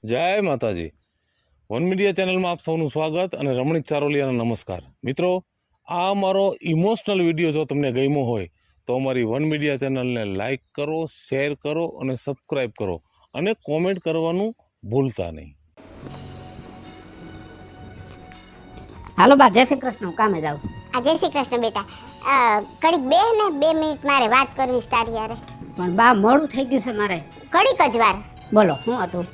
જય માતાજી. One media ચેનલમાં આપ સૌનું સ્વાગત અને રમણીક ચારોલિયાના નમસ્કાર. મિત્રો, આ અમારો ઇમોશનલ વિડીયો જો તમને ગમ્યો હોય તો અમારી વન મીડિયા ચેનલને લાઈક કરો, શેર કરો અને સબસ્ક્રાઈબ કરો અને કોમેન્ટ કરવાનું ભૂલતા નહીં. હાલો બા, જય શ્રી કૃષ્ણ. કામે જાવ. જય શ્રી કૃષ્ણ બેટા. ઘડીક બે ને 2 મિનિટ મારે વાત કરવી છે તારી યારે. પણ બા, મોડું થઈ ગયું છે મારે. ઘડીક જ વાર. બોલો, શું હતું?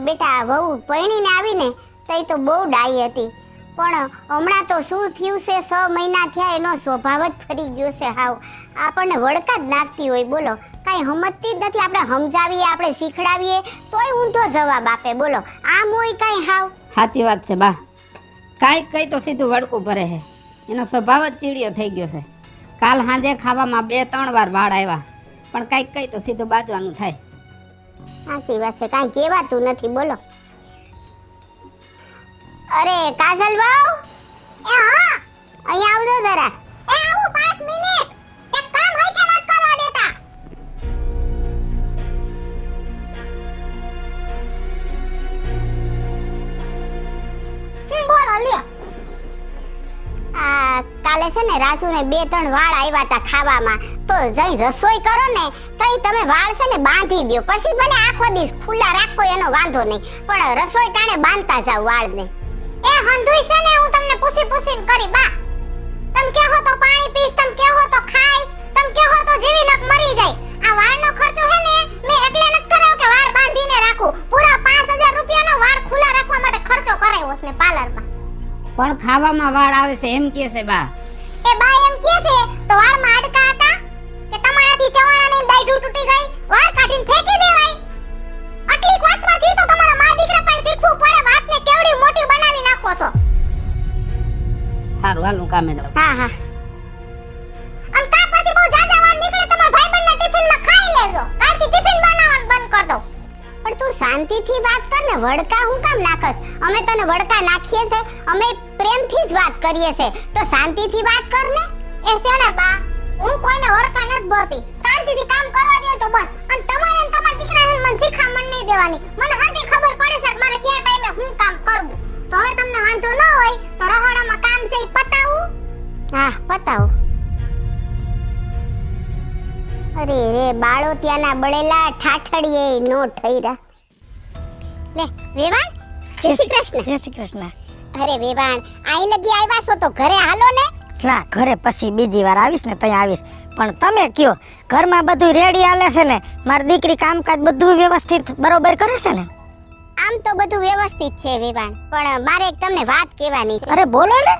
બેટા, વહુ પરણીને આવીને તઈ તો બહુ ડાઈ હતી, પણ હમણાં તો શું થયું છે, 6 મહિના થયા એનો સ્વભાવ જ ફરી ગયો છે. હાવ આપણને વળકા જ નાખતી હોય. બોલો, કાંઈ સમજતી જ નથી. આપણે સમજાવીએ, આપણે શીખડાવીએ તોય ઊંધો જવાબ આપે. બોલો, આમ હોય કાંઈ? હાવ સાચી વાત છે બા. કાંઈ કઈ તો સીધું વળકું ભરે છે. એનો સ્વભાવ જ ચીડિયો થઈ ગયો છે. કાલ સાંજે ખાવામાં 2-3 વાર વાળ આવ્યા, પણ કાંઈક કઈ તો સીધું બાજવાનું થાય. સાચી વાત છે, કાંઈ કહેવાતું નથી. બોલો. અરે કાજલ બહુ, એ હા, અહીંયા આવજો જરા. એ આવું 5 મિનિટ. એક કામ હોય કે મત કરવા દેતા. બોલો લ્યો. કાલે છે ને રાજુને 2-3 વાળ આવ્યા હતા ખાવામાં, તો જઈ રસોઈ કરો ને તઈ તમે વાળ છે ને બાંધી દો. પછી ભલે આખો દિવસ ખુલ્લા રાખો એનો વાંધો નહીં, પણ રસોઈ ટાણે બાંધતા જાવ વાળને. એ હંધુઈ છે ને, હું તમને પૂછીને કરી બા. તમે કહો તો પાણી પીશ, તમે કહો તો ખાઈશ, તમે કહો તો જીવી નક મરી જાય. આ વાળનો ખર્ચો છે ને મેં એટલે ન કરાયો કે વાળ બાંધીને રાખું. પૂરા 5000 રૂપિયાનો વાળ ખુલ્લા રાખવા માટે ખર્ચો કરાયો છે ને પાર્લરમાં. પણ ખાવામાં વાળ આવે છે એમ કહે છે બા. એ બા એમ કહે છે તો વાળમાં અડકા હતા કે તમારાથી ચવાણાની દાઢી તૂટી ગઈ, વાળ કાઢીને ફેંકી દેવાય. આટલી વાતમાંથી તો તમારા મા દીકરા પાસે શીખવું પડે. વાતને કેવડી મોટી બનાવી નાખો છો. સારું, હાલ હું કામે જાઉં. હા હા. આમ તા પછી બહુ જાજા વાળ નીકળે તમારા ભાઈબંધના ટિફિનમાં ખાઈ લેજો. કાલથી ટિફિન બનાવવાનું બંધ કર દો. પણ તું શાંતિથી વાત કર ને, વડકા હું કામ નાખસ? અમે તને વડકા નાખીએ છે, અમે પ્રેમથી જ વાત કરીએ છે, તો શાંતિથી વાત કર ને. એ છે ને બા, હું કોઈને વડકા નથી ભરતી. શાંતિથી કામ કરવા દે તો બસ. અને તમારે ને તમારા દીકરાને મને શીખામણ નહીં દેવાની. મને હાથી ખબર પડે છે કે મારે કયા ટાઈમે હું કામ કરવું. તો હવે તમને વાંધો ન હોય તો રહોડામાં કામ છે ઈ પતાવું. હા, પતાવું. અરે રે, બાળો ત્યાંના બળેલા ઠાઠડીએ નો ઠઈરા. લે વેવાણ, જય શ્રી કૃષ્ણ. જય શ્રી કૃષ્ણ. અરે વેવાણ, આઈ લગી આવ્યા છો તો ઘરે હાલો ને. ના, ઘરે પછી બીજી વાર આવીશ ને ત્યાં આવીશ. પણ તમે કયો, ઘરમાં બધું રેડી હાલે છે ને? મારી દીકરી કામકાજ બધું વ્યવસ્થિત બરોબર કરે છે ને? આમ તો બધું વ્યવસ્થિત છે વેવાણ, પણ મારે એક તમને વાત કહેવાની છે. અરે બોલો ને.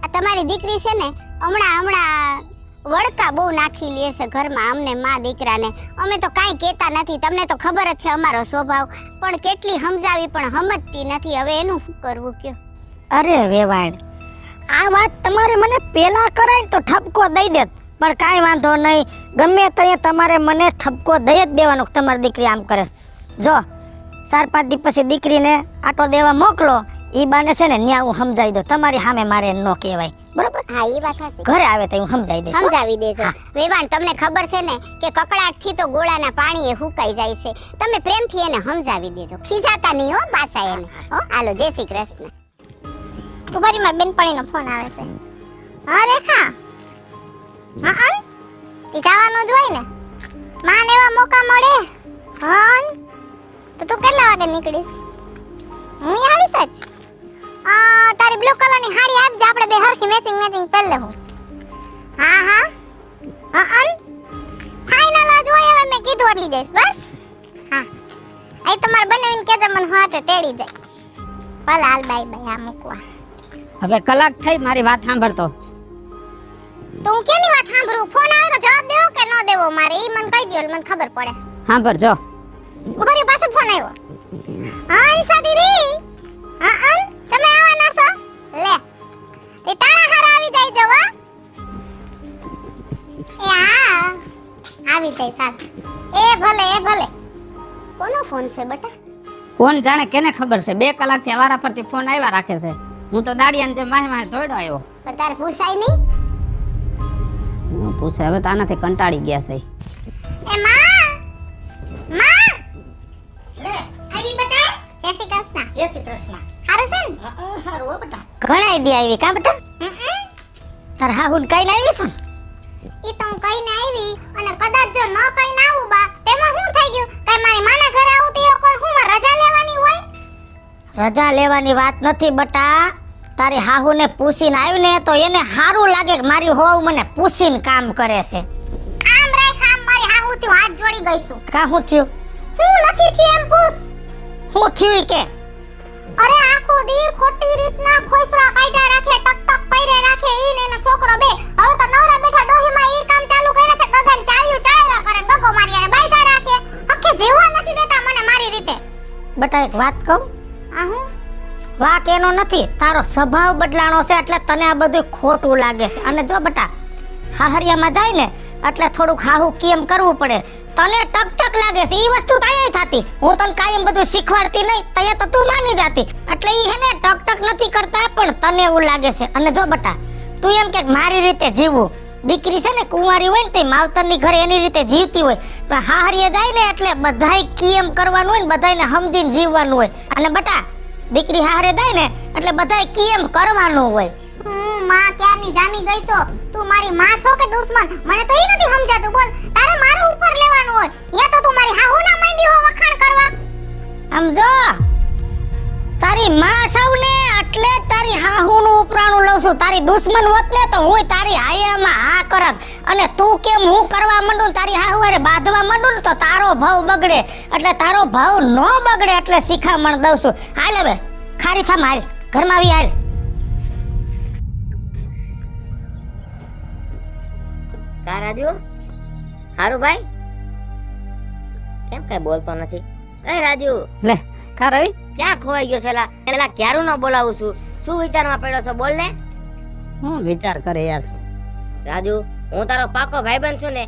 આ તમારી દીકરી છે ને હમણાં વડકા બહુ નાખી લે છે ઘરમાં, અમને મા દીકરાને. અમે તો કાંઈ કહેતા નથી, તમને તો ખબર જ છે અમારો સ્વભાવ. પણ કેટલી સમજાવી પણ સમજતી નથી. હવે એનું શું કરવું કયો? અરે વેવાણ, આ વાત તમારે મને પેલા કરાય તો ઠપકો દઈ દેત, પણ કાંઈ વાંધો નહીં. ગમે ત્યાં તમારે મને ઠપકો દઈ જ દેવાનો કે તમારી દીકરી આમ કરે. જો 4-5 દિવસ પછી દીકરીને આટો દેવા મોકલો, ઈ બાને છે ને ન્યા હું સમજાવી દઉં. તમારી સામે મારે ન કહેવાય, બરોબર? હા, એ વાત સાચી. ઘરે આવે તો હું સમજાવી દઈશ. સમજાવી દેજો વેવાણ. તમને ખબર છે ને કે કકડાટથી તો ગોળાના પાણી એ હુકાઈ જાય છે. તમે પ્રેમથી એને સમજાવી દેજો, ખીજાતા નહીં હો પાછા એને. હો, હાલો, જય શ્રી કૃષ્ણ. તમારી મારી બેનપણીનો ફોન આવે છે. હા રેખા. હા, તે જવાનું જ હોય ને. માને એવા મોકા મળે. હા, તો તું કેટલા વાગે નીકળીશ? હું આવીશ જ. તારી બ્લુ કલરની સાડી આપજે, આપણે બે હરખી મેચિંગ પહેરી લેવું. હા હા હા, ફાઇનલ જ હોય. હવે મેં કીધું એટલી જઈશ બસ. હા, અહીં તમારે બનાવીને કહેજો, મને હાથે તેડી જાય. ભલે, હાલ, બાય બાય. આ મૂકવા. હવે કલાક થઈ, મારી વાત સાંભળતો. તો હું કેની વાત સાંભળું? ફોન આવે તો જવાબ દેવો કે ન દેવો મારે, ઈ મને કહી દો, મને ખબર પડે. સાંભળજો. ઉભરી પાછો ફોન આવ્યો. હા અંશા દીદી. હા, તમે આવવાના છો? લે, તે તારા હારા આવી જાય જો. હો, એ હા, આવી જાય સાથ. એ ભલે. કોનો ફોન છે બટા? કોણ જાણે, કેને ખબર છે? 2 કલાકથી વારા ફરતી ફોન આવ્યા રાખે છે. હું તો દાડિયાને જેમ વાહે દોડ્યો આવ્યો. પણ તારે પૂછાય નહીં? હું પૂછે, હવે તો આનાથી કંટાળી ગયા છે. એ માં શ્રી કૃષ્ણ. જય શ્રી કૃષ્ણ. હારું છે ને? હારું હો બેટા. ઘણા દી આવી કા બેટા? તાર હાહુન કઈ ના આવી છું? ઈ તો હું કઈને આવી અને કદાચ જો ન કઈને આવું બા તેમાં શું થઈ ગયું? કઈ મારી માના ઘરે આવું તો એ લોકો હું રજા લેવાની હોય? રજા લેવાની વાત નથી બટા. તારી હાહુને પૂછીને આવ્યું ને તો એને સારું લાગે કે મારી હોવ મને પૂછીને કામ કરે છે. આમ રાખ આમ મારી હાહુથી હાથ જોડી ગઈ છું. કા હું થયું? હું નથી થયું એમ પૂછ. હું થયું ઈ કે? અરે આખો દી ખોટી રીતના ખોસરા કાઢ્યા રાખે ટક ટક પૈરે રાખે ઈ ને એનો છોકરો બે હવે તો નવરા બેઠા ડોહીમાં ઈ કામ ચાલુ કર્યા છે ગધન ચાલ્યું ચડાવ્યા કરે ડગો મારી અને બાયદા રાખે આખે જેવા નથી દેતા મને મારી રીતે. બટા એક વાત કહું? આ હું વાક એનો નથી, તારો સ્વભાવ બદલાણો છે એટલે તને આ બધું ખોટું લાગે છે. અને જો બટા હાહરિયામાં જાય ને એટલે થોડુંક હાહુ કેમ કરવું પડે. તને ટક ટક લાગે છે ઈ વસ્તુ તાયે થતી. હું તને કાયમ બધું શીખવાડતી નહીં તયે તો તું માની જાતી એટલે ઈ હેને ટક ટક નથી કરતા પણ તને એવું લાગે છે. અને જો બટા તું એમ કે મારી રીતે જીવવું, દીકરી છે ને કુંવારી હોય ને તે માવતરની ઘરે એની રીતે જીવતી હોય પણ હાહરિયે જાય ને એટલે બધાય કેમ કરવાનું હોય ને બધાયને સમજીને જીવવાનું હોય. અને બટા દીકરી હારે જાય ને એટલે બધાય કેમ કરવાનું હોય. માં ક્યારની જામી ગઈ છો તું મારી માં છો કે દુશ્મન મને તો ઈ નથી સમજાતું. બોલ તારે મારું ઉપર લેવાનું હોય યા તો તું મારી હાહુ ના માંડી હો વખાણ કરવા. આમ જો તારી માં સૌ ને એટલે તારી હાહુનું ઉપરાણું લઉં છું. તારી દુશ્મન હોત ને તો હું તારી હાયામાં હા કરત. અને તું કેમ હું કરવા માંડું તારી હાહુ હારે બાંધવા માંડું ને તો તારો ભાવ બગડે. એટલે તારો ભાવ ન બગડે એટલે શિખામણ દઉં છું. હાલ હવે ખારી થામ હાલ ઘરમાં આવી હાલ. કા રાજુ? હારું ભાઈ? કેમ કઈ બોલતો નથી? એ રાજુ લે કા રવિ ક્યાં ખોવાઈ ગયો છે? એલા ક્યારું ન બોલાવું છું? શું વિચારમાં પડ્યો છો? બોલ ને. હું વિચાર કરે યાર. રાજુ હું તારો પાકો ભાઈબંધ છું ને,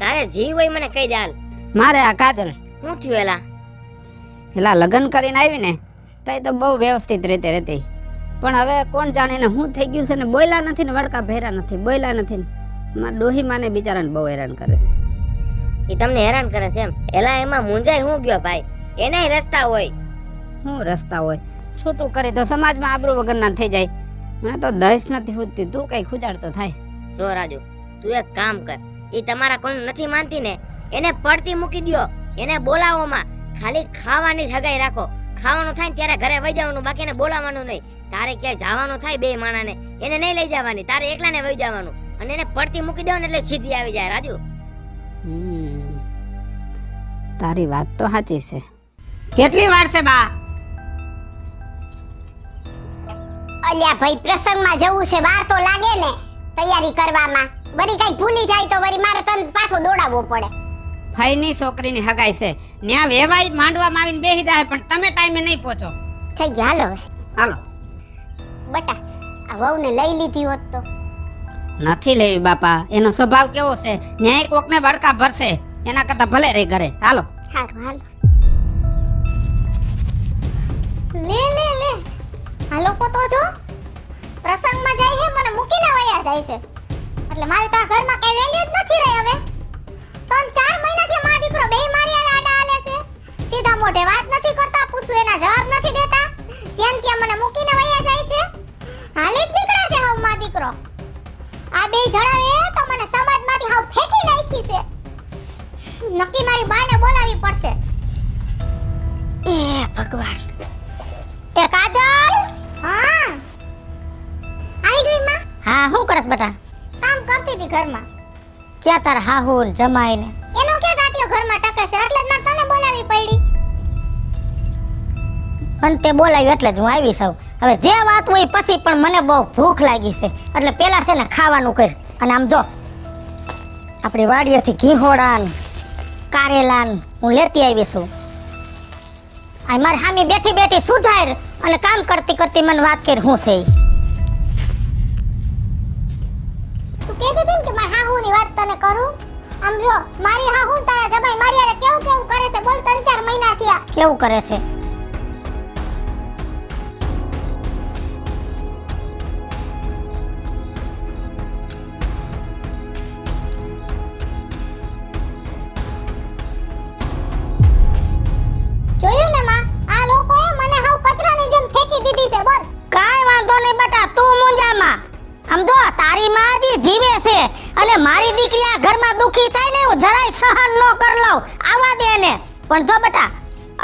તારે જીવ હોય મને કહી દે હાલ. મારે આ કાજલ શું થયું એલા? એલા લગ્ન કરીને આવી ને તઈ તો બહુ વ્યવસ્થિત રીતે રહેતી પણ હવે કોણ જાણે ને શું થઈ ગયું છે ને બોયલા નથી ને વડકા ભેરા નથી બોયલા નથી ને મારા ડોહી માને બિચારાને બહુ હેરાન કરે છે. એ તમને હેરાન કરે છે એમ? એલા એમાં મુંજાઈ હું ગયો ભાઈ? એનાય રસ્તા હોય. શું રસ્તા હોય? છૂટું કરી તો સમાજમાં આબરૂ વગરના થઈ જાય. મને તો દહેશ નથી પૂછતી તું કઈ ખુજાડતો થાય. જો રાજુ તું એક કામ કર, એ તમારા કોઈ નથી માનતી ને એને પડતી મૂકી દ્યો. એને બોલાવોમાં ખાલી ખાવાની જગાઈ રાખો. ખાવાનું થાય ને ત્યારે ઘરે વઈ જવાનું, બાકી એને બોલાવવાનું નહીં. તારે ક્યાંય જવાનું થાય બે માણાને એને નહીં લઈ જવાની, તારે એકલાને વઈ જવાનું અને એને પડતી મૂકી દો ને એટલે સીધી આવી જાય. રાજુ તારી વાત તો સાચી છે. કેટલી વાર છે બા? અલ્યા ભાઈ પ્રસંગમાં જવું છે વાર તો લાગે ને તૈયારી કરવામાં. વળી કઈ ભૂલી જાય તો વળી મારે તને પાછો દોડાવવો પડે. ભાઈની છોકરીની હગાઈ છે ન્યા વેવાઈ માંડવામાં આવીને બેસી જાય પણ તમે ટાઈમે નહીં પહોંચો. થઈ ગયા હાલો હવે. હાલો. બટા આ વહુને લઈ લીધી હોત તો. નથી લેવી બાપા, એનો સ્વભાવ કેવો છે ન્યાય કોકને વડકા ભરશે એના કરતા ભલે રહી ઘરે. હાલો. હારું હાલો. લે લે લે આ લોકો તો જો પ્રસંગમાં જાય છે મને મૂકીને વયા જાય છે એટલે મારે તો આ ઘરમાં કઈ વેલ્યુ જ નથી રહી હવે. 3-4 મહિનાથી માં દીકરો બે મારી આરે આડા હાલે છે. સીધા મોઢે વાત નથી કરતા, પૂછું એના જવાબ નથી દેતા, જેમ કે મને મૂકીને વયા જાય છે. હાલે જ નીકળ્યા છે હાવ માં દીકરો. આ બે જણાવે તો મને સમાજમાંથી હાવ ફેંકી નાખી છે. નક્કી મારી બાને બોલાવી પડશે. એ ભગવાન. એ કાજલ. હા આવી ગઈ માં. હા શું કરસ બેટા? કામ કરતી હતી ઘરમાં. ક્યાં તાર હાહુ ને જમાઈ ને? એનો કે ટાટિયો ઘરમાં ટકે છે એટલે જ મારે તને બોલાવી પડી. પણ તે બોલાવ્યું એટલે જ હું આવી છું. હવે જે વાત હોય પછી પણ મને બહુ ભૂખ લાગી છે એટલે પેલા છે ને ખાવાનું કર. અને આમ જો આપણી વાડીએથી ઘીહોડા ને કારેલા ને હું લેતી આવી છું. આ મારી સામે બેઠી બેઠી સુધાર અને કામ કરતી કરતી મને વાત કરી હું છે ઈ. તું કહેતી હતી ને કે મારી હાહુની વાત તને કરું. આમ જો મારી હાહુ ને તારા જમાઈ મારી હારે કેવું કેવું કરે છે બોલ. 3-4 મહિના થયા. કેવું કરે છે? જોયું ને માં આ લોકોએ દીકરી આ ઘરમાં દુખી થાય ને હું જરાય સહન ન કર લઉં આવા દે એને પણ જો બેટા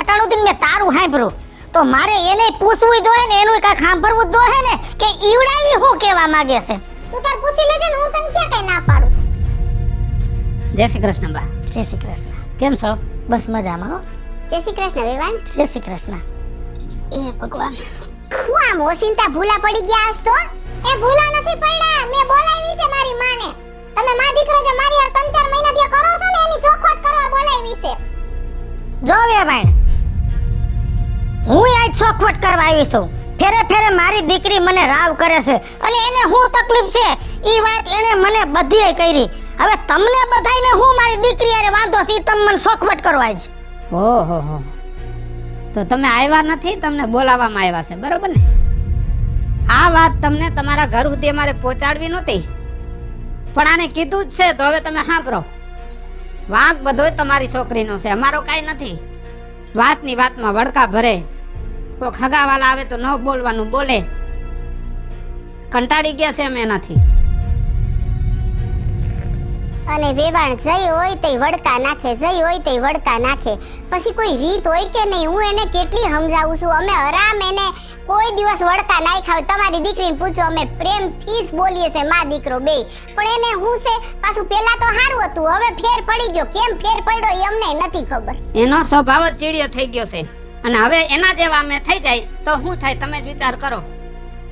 અટાણું દિન મેં તારું સાંભળ્યું તો મારે એને પૂછવું જોઈએ ને એનું કાંઈક સાંભળવું જ જોઈએ ને કે ઈવડા ઈ શું કહેવા માંગે છે તું તાર પૂછી લેજે ને હું તને ક્યાં કઈ ના પાડું. જય શ્રી કૃષ્ણ બા. જય શ્રી કૃષ્ણ. કેમ છો? બસ મજામાં હો. જય શ્રી કૃષ્ણ વેવાણ. જય શ્રી કૃષ્ણ. એ ભગવાન, હું આમ ઓસિંતા ભૂલા પડી ગયા આજ તો. એ ભૂલા નથી પડ્યા, મેં બોલાવી છે મારી માને. તમે માં દીકરો જે મારી હારે 3-4 મહિનાથી કરો છો ને એની ચોખવટ કરવા બોલાવી છે. જો વેવાણ હું આજ ચોખવટ કરવા આવી છું. ફેરે ફેરે મારી દીકરી મને રાવ કરે છે અને એને શું તકલીફ છે ઈ વાત એને મને બધીય કરી. હવે તમને બધાયને હું મારી દીકરી હારે વાંધો છે ઈ તમે મને ચોખવટ કરવા જ. ઓહો હો, તો તમે આવ્યા નથી, તમને બોલાવવામાં આવ્યા છે, બરોબર ને? આ વાત તમને તમારા ઘર સુધી અમારે પહોંચાડવી નહોતી, પણ આને કીધું જ છે, તો હવે તમે સાંભળો. વાંક બધોય તમારી છોકરીનો છે, અમારો કાંઈ નથી. વાતની વાતમાં વડકા ભરે, કોઈ ખગાવાલા આવે તો ન બોલવાનું બોલે. કંટાળી ગયા છે અમે એનાથી. અને વેવાણ જઈ હોય તે વડકા નાખે, જઈ હોય તે વડકા નાખે. પછી કોઈ રીત હોય કે નહીં? હું એને કેટલી સમજાવું છું. અમે આરામ એને કોઈ દિવસ વડકા નાખ્યા હોય. તમારી દીકરીને પૂછો, અમે પ્રેમથી જ બોલીએ છે માં દીકરો બે. પણ એને હું છે પાછું પેલા તો સારું હતું, હવે ફેર પડી ગયો. કેમ ફેર પડ્યો એ અમને નથી ખબર. એનો સ્વભાવ જ ચીડિયો થઈ ગયો છે અને હવે એના જેવા અમે થઈ જાય તો શું થાય તમે જ વિચાર કરો.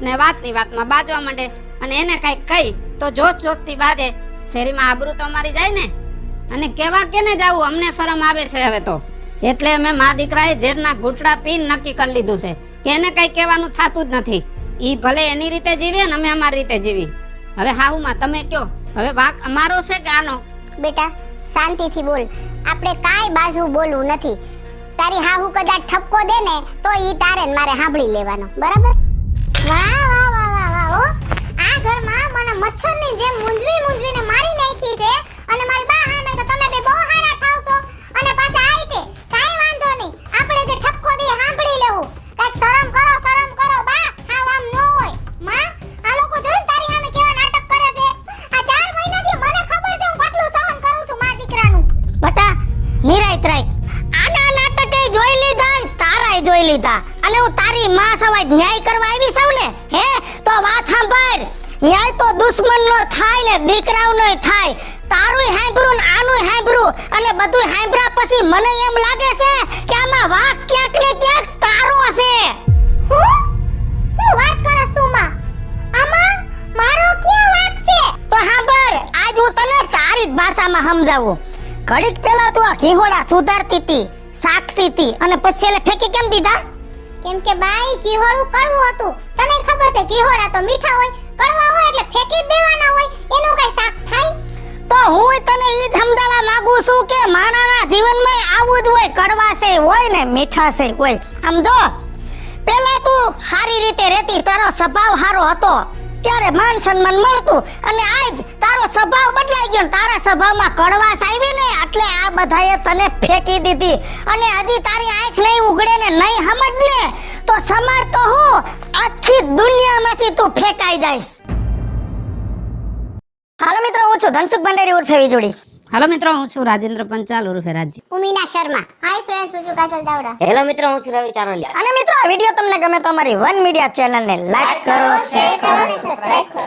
ને વાતની વાતમાં બાજવા માંડે અને એને કાંઈક કહી તો જોત જોતથી બાજે. શેરીમાં આબરૂ તો અમારી જાય ને. અને કેવા કેને જાવું, અમને શરમ આવે છે હવે તો. એટલે અમે મા દીકરાએ ઝેરના ઘૂંટડા પીને નક્કી કરી લીધું છે કે એને કઈ કહેવાનું થતું જ નથી. ઈ ભલે એની રીતે જીવે ને અમે અમારી રીતે જીવી. હવે હાહુમાં તમે કયો, હવે વાંક અમારો છે કે આનો? બેટા શાંતિથી બોલ, આપણે કાંઈ બાજુ બોલવું નથી. તારી હાહુ કદાચ ઠપકો દે ને તો ઈ તારે ને મારે સાંભળી લેવાનો, બરાબર? વાહ વાહ વાહ વાહ વાહ હો. આ ઘરમાં મને મચ્છરની જેમ મૂંઝવીને મારી નાખી છે અને મારી બા સામે તો તમે બે બહુ હારા થાવ છો અને પાછા આ રીતે કાંઈ વાંધો નહીં. આપણે જે ઠપકો દે સાંભળી લેવું. કાંઈક શરમ કરો બા. હાવ આમ ન હોય. માં આ લોકો જોઈને તારી સામે કેવા નાટક કરે છે. આ 4 મહિનાથી મને ખબર છે હું કેટલું સહન કરું છું માં દીકરાનું. બટા નિરાયત રાય. આના નાટકે જોઈ લીધા ને તારાય જોઈ લીધા અને હું તારી માં સવાય ન્યાય કરવા આવી છું ને હે તો વાત સાંભળ. ન્યાય તો દુશ્મનનો થાય ને દીકરાઓનો થાય. તારુંય સાંભળું ને આનુંય સાંભળું અને બધું સાંભળ્યા પછી મને એમ લાગે છે કે આમાં વાક ક્યાંક ને ક્યાંક તારો છે. હું વાત કરસ તું માં? આમાં મારો ક્યાં વાક છે? તો સાંભળ, આજ હું તને તારી જ ભાષામાં સમજાવું. ઘડીક પહેલા તું આ ઘીહોડા સુધારતી હતી, સાકતી હતી અને પછી એને ફેંકી કેમ દીધા? કેમ કે બાઈ ઘીહોડું કડવું હતું. તને ખબર છે ઘીહોડા તો મીઠા હોય, કડવા હોય એટલે ફેંકી જ દેવાના હોય. એનું કઈ શાક થાય? તો હું તને ઈ જ સમજાવવા માંગુ છું કે માણસના જીવનમાં આવું જ હોય, કડવાશે હોય ને મીઠાશે હોય. આમ જો પહેલા તું સારી રીતે રહેતી, તારો સ્વભાવ સારો હતો ત્યારે માન સન્માન મળતું અને આજ તારો સ્વભાવ બદલાઈ ગયો ને તારા સ્વભાવમાં કડવાશ આવી ને એટલે આ બધાએ તને ફેંકી દીધી અને હજી તારી આંખ નહીં ઉઘડે ને નહીં સમજ ને તો સમાજ તો હું આખી દુનિયામાંથી તું ફેંકાઈ જઈશ. હાલો મિત્રો, હું છું ધનસુખ ભંડારી ઉર્ફે વીજળી. હાલો મિત્રો, હું છું રાજેન્દ્ર પંચાલ ઉર્ફે રાજ્ય. ઉમીના શર્મા. હાય ફ્રેન્ડ્સ, હું છું કાજલ ચાવડા. હેલો મિત્રો, હું છું રવિ ચારોલિયા. અને મિત્રો આ વિડિયો તમને ગમે તો અમારી વન મીડિયા ચેનલને લાઈક કરો, શેર કરો, સબસ્ક્રાઇબ કરો.